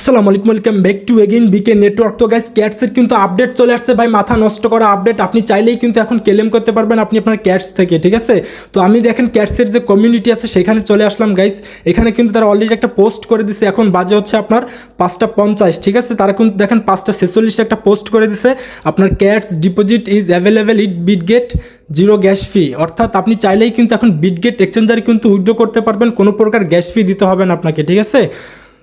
আসসালামু আলাইকুম, welcome back to again BK network. তো গাইস, ক্যাটসের কিন্তু আপডেট চলে আসছে ভাই, মাথা নষ্ট করা আপডেট। আপনি চাইলেই কিন্তু এখন ক্লেম করতে পারবেন আপনি আপনার ক্যাটস থেকে, ঠিক আছে। তো আমি দেখেন ক্যাটসের যে কমিউনিটি আছে সেখানে চলে আসলাম গাইস। এখানে কিন্তু তারা অলরেডি একটা পোস্ট করে দিছে, এখন বাজে হচ্ছে আপনার 5:50, ঠিক আছে। তারা কিন্তু দেখেন 5:46 একটা পোস্ট করে দিছে, আপনার cats deposit is available it Bitget zero gas fee. অর্থাৎ আপনি চাইলেই কিন্তু এখন বিটগেট এক্সচেঞ্জারে কিন্তু উইথড্র করতে পারবেন, কোনো প্রকার গ্যাস ফি দিতে হবে না আপনাকে, ঠিক আছে।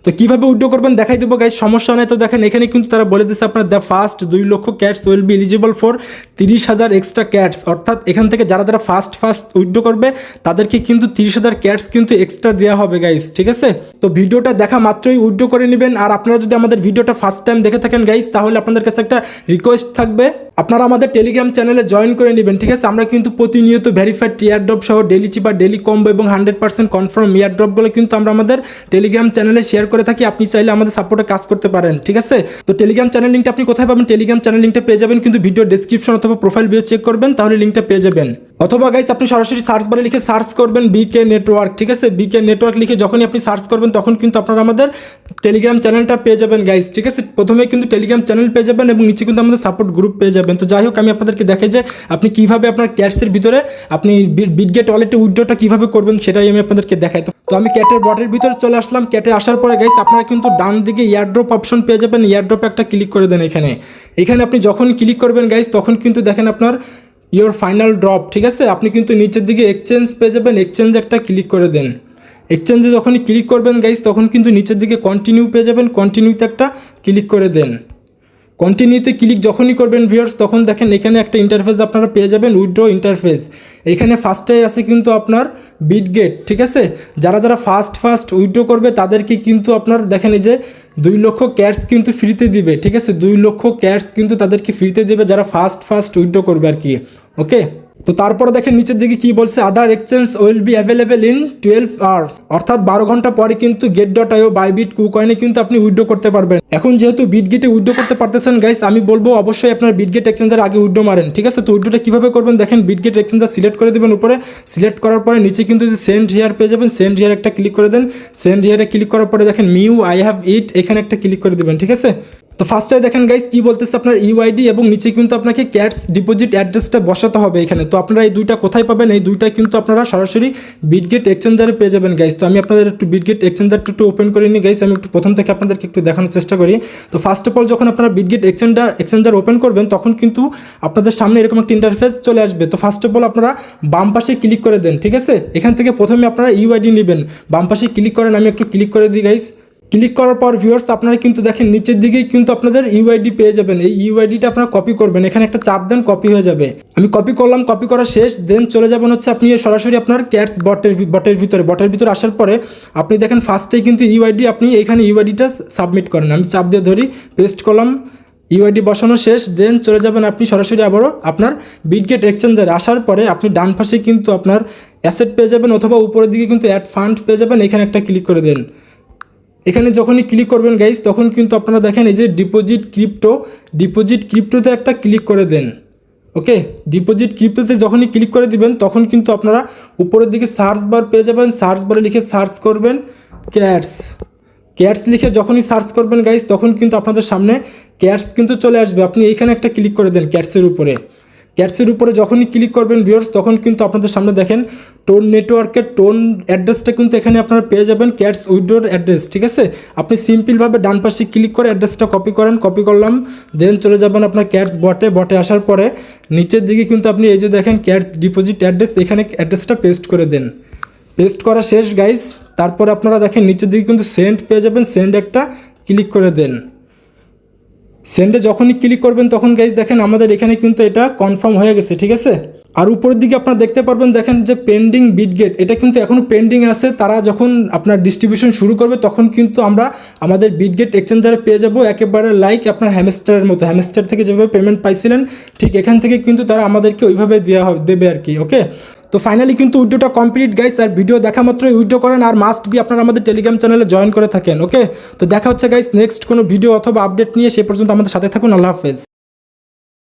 তো কীভাবে উইথড্র করবেন দেখাই দেবো গাইজ, সমস্যা নেই। তো দেখেন এখানে কিন্তু তারা বলে দিচ্ছে আপনার the first 2 lakh cats will be eligible for 30,000 extra cats. অর্থাৎ এখান থেকে যারা যারা ফার্স্ট উইথড্র করবে তাদেরকে কিন্তু 30,000 ক্যাটস কিন্তু এক্সট্রা দেওয়া হবে গাইজ, ঠিক আছে। তো ভিডিওটা দেখা মাত্রই উইথড্র করে নেবেন। আর আপনারা যদি আমাদের ভিডিওটা ফার্স্ট টাইম দেখে থাকেন গাইজ, তাহলে আপনাদের কাছে একটা রিকোয়েস্ট থাকবে, আপনারা আমাদের টেলিগ্রাম চ্যানেলে জয়েন করে নেবেন, ঠিক আছে। আমরা কিন্তু প্রতিনিয়ত ভেরিফাইড টিয়ার ড্রপ সহ ডেলি চিপার, ডেলি কম্বো এবং 100% কনফার্ম ইয়ার ড্রপগুলো কিন্তু আমরা আমাদের টেলিগ্রাম চ্যানেলে শেয়ার করে থাকি। আপনি চাইলে আমাদের সাপোর্টে কাজ করতে পারেন, ঠিক আছে। তো টেলিগ্রাম চ্যানেল লিঙ্কটা আপনি কোথায় পাবেন? টেলিগ্রাম চ্যানেল লিঙ্কটা পেয়ে যাবেন কিন্তু ভিডিও ডেসক্রিপশন অথবা প্রোফাইল ভিউ চেক করবেন, তাহলে লিঙ্কটা পেয়ে যাবেন। অথবা গাইস আপনি সরাসরি সার্চ বারে লিখে সার্চ করবেন বিকে নেটওয়ার্ক, ঠিক আছে। বিকে নেটওয়ার্ক লিখে যখনই আপনি সার্চ করবেন তখন কিন্তু আপনারা আমাদের টেলিগ্রাম চ্যানেলটা পেয়ে যাবেন গাইস, ঠিক আছে। প্রথমে কিন্তু টেলিগ্রাম চ্যানেল পেয়ে যাবেন এবং নিচে কিন্তু আমাদের সাপোর্ট গ্রুপ পেয়ে যাবেন। তো যাই হোক, আমি আপনাদেরকে দেখাই যে আপনি কীভাবে আপনার ক্যাটসের ভিতরে আপনি বিটগেট ওয়ালেটে উইথড্রটা কীভাবে করবেন সেটাই আমি আপনাদেরকে দেখাই। তো আমি ক্যাটের বটের ভিতরে চলে আসলাম। ক্যাটে আসার পরে গাইস আপনারা কিন্তু ডান দিকে ইয়ারড্রপ অপশন পেয়ে যাবেন, ইয়ারড্রপে একটা ক্লিক করে দেন। এখানে আপনি যখন ক্লিক করবেন গাইস তখন কিন্তু দেখেন আপনার ইয়োর ফাইনাল ড্রপ, ঠিক আছে। আপনি কিন্তু নিচের দিকে এক্সচেঞ্জ পেয়ে যাবেন, এক্সচেঞ্জে একটা ক্লিক করে দেন। এক্সচেঞ্জে যখনই ক্লিক করবেন গাইস তখন কিন্তু নিচের দিকে কন্টিনিউ পেয়ে যাবেন, কন্টিনিউতে একটা ক্লিক করে দেন। কন্টিনিউতে ক্লিক যখনই করবেন ভিউয়ার্স, তখন দেখেন এখানে একটা ইন্টারফেস আপনারা পেয়ে যাবেন, উইথড্র ইন্টারফেস। এখানে ফার্স্টে আছে কিন্তু আপনার বিটগেট, ঠিক আছে। যারা যারা ফার্স্ট উইথড্র করবে তাদেরকে কিন্তু আপনার দেখেন এই যে 2 লক্ষ ক্যাটস কিন্তু ফ্রিতে দিবে, ঠিক আছে। 2 লক্ষ ক্যাটস কিন্তু তাদেরকে ফ্রিতে দিবে যারা ফার্স্ট উইথড্র করবে আর কি, ওকে। তো তারপরে দেখেন নিচের দিকে কি বলছে, other exchange will be available in 12 hours. অর্থাৎ 12 ঘন্টা পরে কিন্তু get.io, বাইবিট, কুকয়েনে কিন্তু আপনি উইথড্র করতে পারবেন। এখন যেহেতু বিটগেটে উইথড্র করতে পারতেছেন গাইস, আমি বলবো অবশ্যই আপনার বিটগেট এক্সচেঞ্জার আগে উইথড্র মারেন, ঠিক আছে। তো উইথড্রটা কীভাবে করবেন দেখেন, বিটগেট এক্সচেঞ্জার সিলেক্ট করে দেবেন উপরে, সিলেক্ট করার পরে নিচে কিন্তু যে সেন্ড হিয়ার পেয়ে যাবেন, সেন্ড হিয়ার একটা ক্লিক করে দেন। সেন্ড হিয়ারে ক্লিক করার পরে দেখেন মিউ আই হ্যাভ ইট, এখানে একটা ক্লিক করে দেবেন, ঠিক আছে। তো ফার্স্টে দেখেন গাইস কি বলতেছে, আপনার ইউআইডি এবং নিচে কিন্তু আপনাকে ক্যাটস ডিপোজিট অ্যাড্রেসটা বসাতে হবে এখানে। তো আপনারা এই দুইটা কোথায় পাবেন? এই দুইটা কিন্তু আপনারা সরাসরি বিটগেট এক্সচেঞ্জারে পেয়ে যাবেন গাইস। তো আমি আপনাদের একটু বিটগেট এক্সচেঞ্জারটা একটু ওপেন করে নিই গাইস, আমি একটু প্রথম থেকে আপনাদেরকে একটু দেখানোর চেষ্টা করি। তো ফার্স্ট অফ অল যখন আপনারা বিটগেট এক্সচেঞ্জার ওপেন করবেন তখন কিন্তু আপনাদের সামনে এরকম একটা ইন্টারফেস চলে আসবে। তো ফার্স্ট অফ অল আপনারা বাম পাশে ক্লিক করে দেন, ঠিক আছে। এখান থেকে প্রথমে আপনারা ইউআইডি নেবেন, বাম পাশে ক্লিক করেন, আমি একটু ক্লিক করে দিই গাইস। ক্লিক করার পর ভিউয়ার্স আপনারা কিন্তু দেখেন নিচের দিকেই কিন্তু আপনাদের ইউআইডি পেয়ে যাবেন। এই ইউআইডিটা আপনারা কপি করবেন, এখানে একটা চাপ দেন, কপি হয়ে যাবে। আমি কপি করলাম, কপি করা শেষ। দেন চলে যাবেন হচ্ছে আপনি সরাসরি আপনার ক্যাটস বটের ভিতরে আসার পরে আপনি দেখেন ফার্স্টেই কিন্তু ইউআইডি, আপনি এখানে ইউআইডিটা সাবমিট করেন। আমি চাপ দিয়ে ধরি, পেস্ট করলাম, ইউআইডি বসানো শেষ। দেন চলে যাবেন আপনি সরাসরি আবারও আপনার বিটগেট এক্সচেঞ্জারে। আসার পরে আপনি ডান পাশে কিন্তু আপনার অ্যাসেট পেয়ে যাবেন অথবা উপরের দিকে কিন্তু অ্যাড ফান্ড পেয়ে যাবেন, এখানে একটা ক্লিক করে দেন। এখানে যখনই ক্লিক করবেন গাইস তখন কিন্তু আপনারা দেখেন এই যে ডিপোজিট ক্রিপ্টোতে একটা ক্লিক করে দেন, ওকে। ডিপোজিট ক্রিপ্টোতে যখনই ক্লিক করে দিবেন তখন কিন্তু আপনারা উপরের দিকে সার্চ বার পেয়ে যাবেন, সার্চ বারে লিখে সার্চ করবেন ক্যাটস লিখে যখনই সার্চ করবেন গাইস তখন কিন্তু আপনাদের সামনে ক্যাটস কিন্তু চলে আসবে। আপনি এইখানে একটা ক্লিক করে দেন ক্যাটসের উপরে যখনই ক্লিক করবেন ভিউয়ার্স তখন কিন্তু আপনাদের সামনে দেখেন টোন নেটওয়ার্কের টোন অ্যাড্রেসটা কিন্তু এখানে আপনারা পেয়ে যাবেন, ক্যাটস উইথড্রর অ্যাড্রেস, ঠিক আছে। আপনি সিম্পলভাবে ডান পাশে ক্লিক করে অ্যাড্রেসটা কপি করেন, কপি করলাম। দেন চলে যাবেন আপনার ক্যাটস বটে আসার পরে নিচের দিকে কিন্তু আপনি এই যে দেখেন ক্যাটস ডিপোজিট অ্যাড্রেস, এখানে অ্যাড্রেসটা পেস্ট করে দেন। পেস্ট করা শেষ গাইজ। তারপরে আপনারা দেখেন নিচের দিকে কিন্তু সেন্ড পেয়ে যাবেন, সেন্ড একটা ক্লিক করে দেন। সেন্ডে যখনই ক্লিক করবেন তখন গাইজ দেখেন আমাদের এখানে কিন্তু এটা কনফার্ম হয়ে গেছে, ঠিক আছে। আর উপরের দিকে আপনারা দেখতে পারবেন দেখেন যে পেন্ডিং বিটগেট, এটা কিন্তু এখনও পেন্ডিং আছে। তারা যখন আপনার ডিস্ট্রিবিউশন শুরু করবে তখন কিন্তু আমরা আমাদের বিটগেট এক্সচেঞ্জারে পেয়ে যাব একেবারে লাইক আপনার হ্যামস্টারের মতো। হ্যামস্টার থেকে যেভাবে পেমেন্ট পাইছিলেন ঠিক এখান থেকে কিন্তু তারা আমাদেরকে ওইভাবে দেবে আর কি, ওকে। তো ফাইনালি কিন্তু উইথড্রটা কমপ্লিট গাইস। আর ভিডিও দেখা মাত্রই উইথড্র করেন, আর মাস্ট বি আপনারা আমাদের টেলিগ্রাম চ্যানেলে জয়েন করে থাকেন, ওকে। তো দেখা হচ্ছে গাইস নেক্সট কোনো ভিডিও অথবা আপডেট নিয়ে, সে পর্যন্ত আমাদের সাথে থাকুন। আল্লাহ হাফেজ।